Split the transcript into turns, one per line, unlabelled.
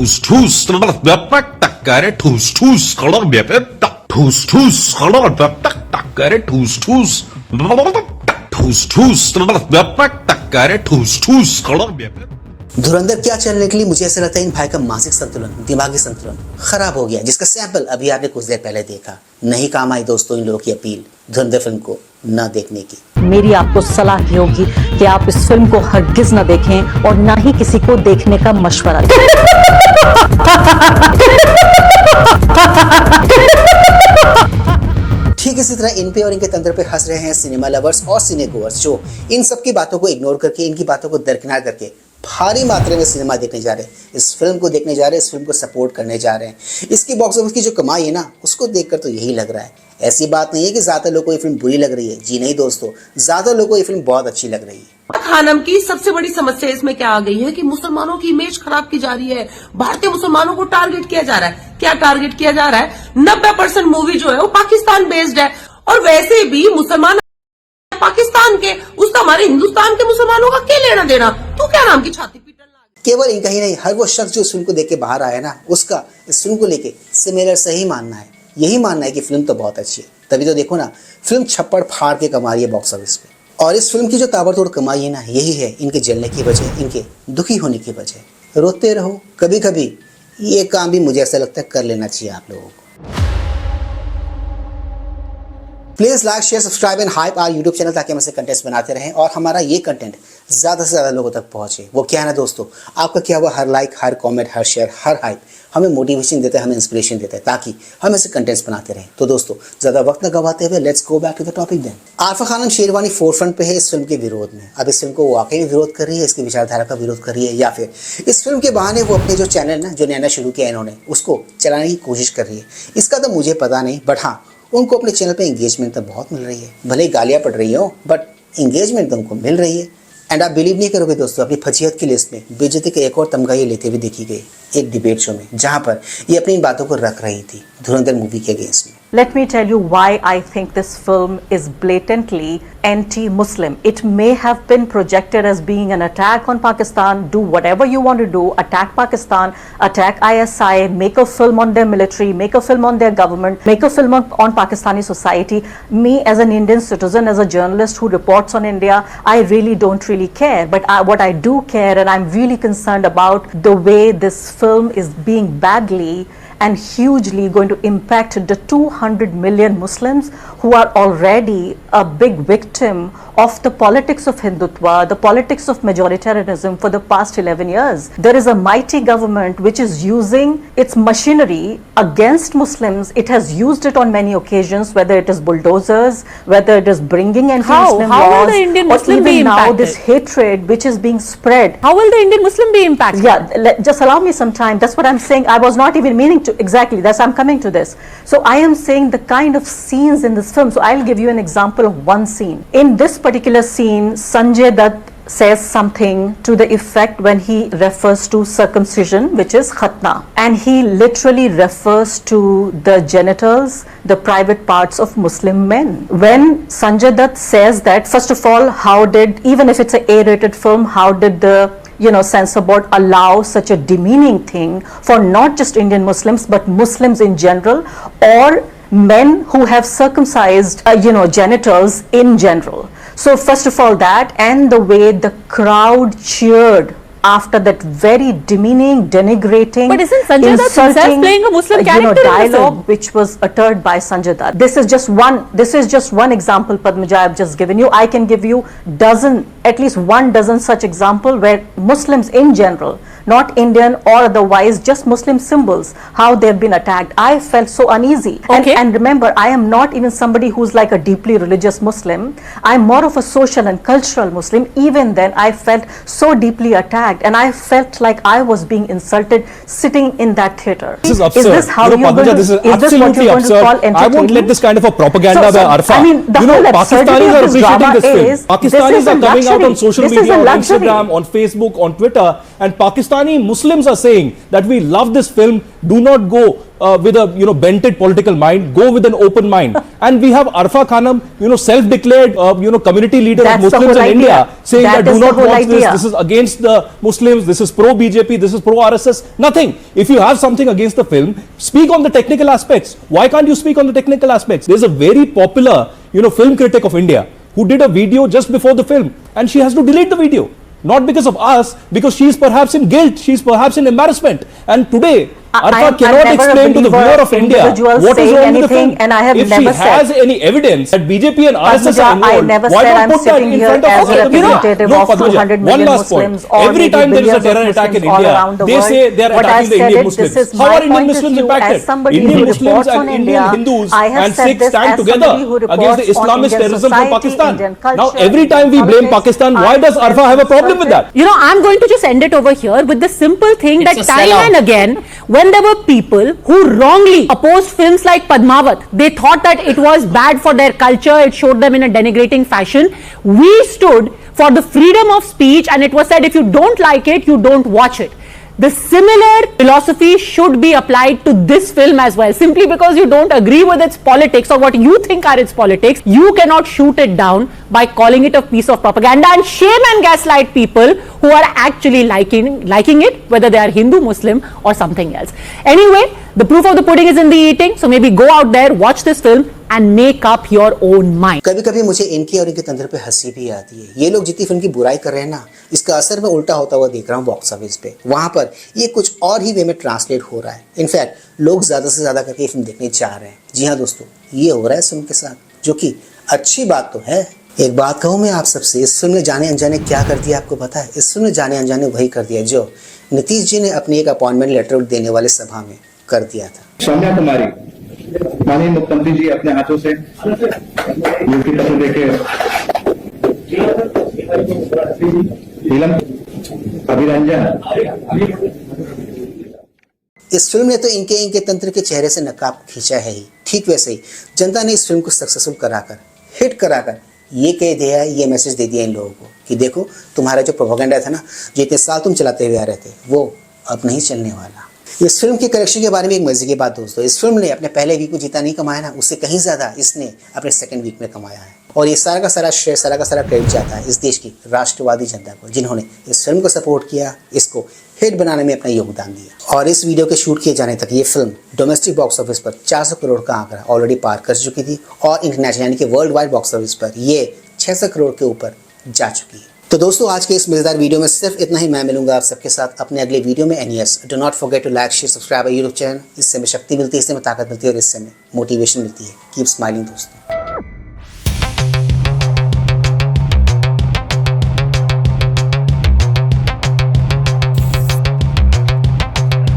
Tus tus takkare tus tus tus tus takkare tus tus takkare tus tus
धुरंधर क्या चलने के लिए मुझे ऐसा लगता है इन भाई का मानसिक संतुलन, दिमागी संतुलन खराब हो गया, जिसका सैंपल अभी आपने कुछ देर पहले देखा। नहीं काम आई दोस्तों इन लोगों की अपील धुरंधर फिल्म को न देखने की।
मेरी आपको सलाह ये होगी कि आप इस फिल्म को हरगिज न देखें और ना ही किसी को देखने का मशवरा दें।
ठीक इसी तरह इन पे और इनके तंत्र पे हंस रहे हैं सिनेमा लवर्स और सिने गोवर्स, जो इन सब की बातों को इग्नोर करके, इनकी बातों को दरकिनार करके भारी मात्रा में सिनेमा देखने जा रहे हैं, इस फिल्म को देखने जा रहे हैं, इस फिल्म को सपोर्ट करने जा रहे हैं। इसकी बॉक्स ऑफिस की जो कमाई है ना, उसको देखकर तो यही लग रहा है। ऐसी बात नहीं है कि ज्यादा लोगों को ये फिल्म बुरी लग रही है, जी नहीं दोस्तों, ज्यादा लोगों को ये फिल्म बहुत अच्छी लग रही है।
खानम की सबसे बड़ी समस्या इसमें क्या आ गई है कि मुसलमानों की इमेज खराब की जा रही है, भारतीय मुसलमानों को टारगेट किया जा रहा है। क्या टारगेट किया जा रहा है? 90% मूवी जो है वो पाकिस्तान बेस्ड है, और वैसे भी मुसलमान पाकिस्तान के, उसका हमारे हिंदुस्तान के मुसलमानों का क्या लेना देना? तू क्या नाम की छाती पीटने लगा?
केवल इनका ही नहीं, हर वो शख्स जो इस फिल्म को देख के बाहर आया ना, उसका इस फिल्म को लेके सिमिलर सही मानना है, यही मानना है कि फिल्म तो बहुत अच्छी है। तभी तो देखो ना, फिल्म छप्पड़ फाड़ के कमा रही है बॉक्स ऑफिस पे। और इस फिल्म की जो ताबड़तोड़ कमाई है ना, यही है इनके जलने की वजह, इनके दुखी होने की वजह। रोते रहो, कभी कभी ये काम भी मुझे ऐसा लगता है कर लेना चाहिए आप लोगों को। Please like, share, subscribe and hype our YouTube channel, ताकि हम ऐसे कंटेंट्स बनाते रहें और हमारा ये कंटेंट ज़्यादा से ज़्यादा लोगों तक पहुंचे। वो क्या है ना दोस्तों, आपका क्या हुआ हर लाइक, हर कमेंट, हर शेयर, हर हाइप हमें मोटिवेशन देता है, हमें इंस्पिरेशन देता है, ताकि हम ऐसे कंटेंट्स बनाते रहें। तो दोस्तों ज़्यादा वक्त न गवाते हुए let's go back to the topic then. Arfa Khanum Sherwani forefront पे है इस फिल्म के विरोध में। अब इस फिल्म को वाकई में विरोध कर रही है, इसकी विचारधारा का विरोध कर रही है, या फिर इस फिल्म के बहाने वो अपने जो चैनल ना, जो नया शुरू किया इन्होंने, उसको चलाने की कोशिश कर रही है। इसका तो मुझे पता नहीं, बट हाँ, उनको अपने चैनल पे एंगेजमेंट तो बहुत मिल रही है। भले ही गालियाँ पड़ रही हो, बट एंगेजमेंट तो उनको मिल रही है। एंड आप बिलीव नहीं करोगे दोस्तों, अपनी फजीहत की लिस्ट में बेइज्जती का एक और तमगा ये लेते हुए देखी गई एक डिबेट शो में, जहां पर ये अपनी बातों को रख रही थी धुरंधर मूवी के अगेंस्ट में।
Let me tell you why I think this film is blatantly anti-Muslim. It may have been projected as being an attack on Pakistan. Do whatever you want to do. Attack Pakistan, attack ISI, make a film on their military, make a film on their government, make a film on Pakistani society. Me as an Indian citizen, as a journalist who reports on India, I really don't really care. But what I do care, and I'm really concerned about the way this film is being badly and hugely going to impact the 200 million Muslims who are already a big victim of the politics of Hindutva, the politics of majoritarianism for the past 11 years. There is a mighty government which is using its machinery against Muslims. It has used it on many occasions, whether it is bulldozers, whether it is bringing anti-Muslim laws,
How will the Indian Muslim
or
be
even now
impacted?
this hatred which is being spread.
How will the Indian Muslim be impacted?
Yeah, just allow me some time. That's what I'm saying. I was not even meaning to, exactly, that's I'm coming to this. So I am saying the kind of scenes in this film. So I'll give you an example of one scene. In this particular scene, Sanjay Dutt says something to the effect when he refers to circumcision, which is khatna, and he literally refers to the genitals, the private parts of Muslim men. When Sanjay Dutt says that, first of all, how did, even if it's an A-rated film, how did the censor board allow such a demeaning thing for not just Indian Muslims but Muslims in general, or men who have circumcised genitals in general? So first of all that, and the way the crowd cheered after that very demeaning, denigrating,
But isn't Sanjay Dutt himself
insulting,
playing a Muslim character in the
dialogue
film?
which was uttered by Sanjay Dutt. This is just one example, Padmaja, I've just given you. I can give you at least one dozen such example where Muslims in general, not Indian or otherwise, just Muslim symbols, how they've been attacked. I felt so uneasy.
Okay.
And remember, I am not even somebody who's like a deeply religious Muslim. I'm more of a social and cultural Muslim. Even then, I felt so deeply attacked, and I felt like I was being insulted sitting in that theater.
This is absurd.
Is this how you're
Padmaja,
going to,
this is
is this what
absolutely
you're going to call
absurd.
entertainment?
I won't let this kind of a propaganda by Arfa.
I mean, the whole absurdity
Pakistanis
of
are
this
appreciating
drama
this film.
is,
Pakistanis
this is
are
a
coming out
luxury.
on social
This is
media,
a
on
luxury.
Instagram, on Facebook, on Twitter, and Pakistani Muslims are saying that we love this film, do not go with a bented political mind, go with an open mind. And we have Arfa Khanum, self-declared community leader
That's
of
the
Muslims
whole
in India,
idea.
saying
That
that do
is the
not
whole
watch this,
idea.
this is against the Muslims, this is pro-BJP, this is pro-RSS. Nothing. If you have something against the film, speak on the technical aspects. Why can't you speak on the technical aspects? There's a very popular film critic of India who did a video just before the film, and she has to delete the video. Not because of us, because she is perhaps in guilt, she is perhaps in embarrassment. And today, Arfa cannot explain to the viewer of India what is wrong with the film.
And I have
if
never
she has any evidence that BJP and RSS are
I
involved,
never
why
said
not
I'm
put that
sitting
in
here
front of
as
all
a
the media?
representative
No,
of
Padmaja,
200
one
million
last point.
Muslims or
Every
maybe
time there is a
billions of
terror attack in
Muslims all
India,
around the
they
world.
say they are
What I
attacking the
said
Indian
it,
Muslims.
this is
How
my
are Indian
point of
Muslims
view
impacted?
as somebody
Indian
who
Muslims
reports
and
on
Indian
India.
Hindus
I have
and
said
Sikhs
this
stand
as
together
somebody who reports
against the
on
Islamist
Indian
terrorism from
society,
Pakistan.
Indian
Now,
culture,
every time we blame
politics,
Pakistan, why does Arfa have a problem with that?
I'm going to just end it over here with the simple thing
It's
that
a
time
sellout.
and again, when there were people who wrongly opposed films like Padmavat, they thought that it was bad for their culture, it showed them in a denigrating fashion. We stood for the freedom of speech, and it was said if you don't like it, you don't watch it. The similar philosophy should be applied to this film as well. Simply because you don't agree with its politics or what you think are its politics, you cannot shoot it down by calling it a piece of propaganda and shame and gaslight people who are actually liking it, whether they are Hindu, Muslim or something else. Anyway, the proof of the pudding is in the eating, so maybe go out there, watch this film and make up your own mind.
कभी कभी मुझे इनकी और इनके तंत्र पे हंसी भी आती है। ये लोग जितनी फिल्म की बुराई कर रहे हैं ना, इसका असर मैं उल्टा होता हुआ देख रहा हूँ बॉक्स ऑफिस पे। वहां पर ये कुछ और ही वे में ट्रांसलेट हो रहा है। इनफैक्ट लोग ज्यादा से ज्यादा करके फिल्म देखने चाह रहे हैं। जी हाँ दोस्तों, ये हो रहा है फिल्म के साथ, जो कि अच्छी बात तो है। एक बात कहूँ मैं आप सबसे, इस फिल्म ने जाने अनजाने क्या कर दिया आपको पता है? इस फिल्म ने जाने अनजाने वही कर दिया जो नीतीश जी ने अपनी एक अपॉइंटमेंट लेटर देने वाले सभा में कर दिया था।
सौम्या कुमारी, माननीय मुख्यमंत्री जी अपने हाथों से नियुक्ति पत्र देके नीलम अभिरंजन।
इस फिल्म ने तो इनके तंत्र के चेहरे से नकाब खींचा है ही। ठीक वैसे ही जनता ने इस फिल्म को सक्सेसफुल कराकर, हिट कराकर ये कह दिया, ये मैसेज दे दिया इन लोगों को कि देखो तुम्हारा जो प्रोपेगेंडा था ना, जो इतने साल तुम चलाते हुए आ रहे थे, वो अब नहीं चलने वाला। इस फिल्म के कलेक्शन के बारे में एक मजे की बात दोस्तों, इस फिल्म ने अपने पहले वीक में जितना नहीं कमाया ना, उससे कहीं ज्यादा इसने अपने सेकंड वीक में कमाया है। और ये सारा का सारा श्रेय, सारा का सारा क्रेडिट जाता है इस देश की राष्ट्रवादी जनता को, जिन्होंने इस फिल्म को सपोर्ट किया, इसको हिट बनाने में अपना योगदान दिया। और इस वीडियो के शूट किए जाने तक ये फिल्म डोमेस्टिक बॉक्स ऑफिस पर 400 करोड़ का आंकड़ा ऑलरेडी पार कर चुकी थी और इंटरनेशनल यानी कि वर्ल्ड वाइड बॉक्स ऑफिस पर ये 600 करोड़ के ऊपर जा चुकी है। तो दोस्तों आज के इस मजेदार वीडियो में सिर्फ इतना ही। मैं मिलूंगा आप सबके साथ अपने अगले वीडियो में। NES do not forget to like, share, subscribe YouTube channel. इससे हमें शक्ति मिलती है, इससे हमें ताकत मिलती है और इससे हमें मोटिवेशन मिलती है। कीप स्माइलिंग दोस्तों।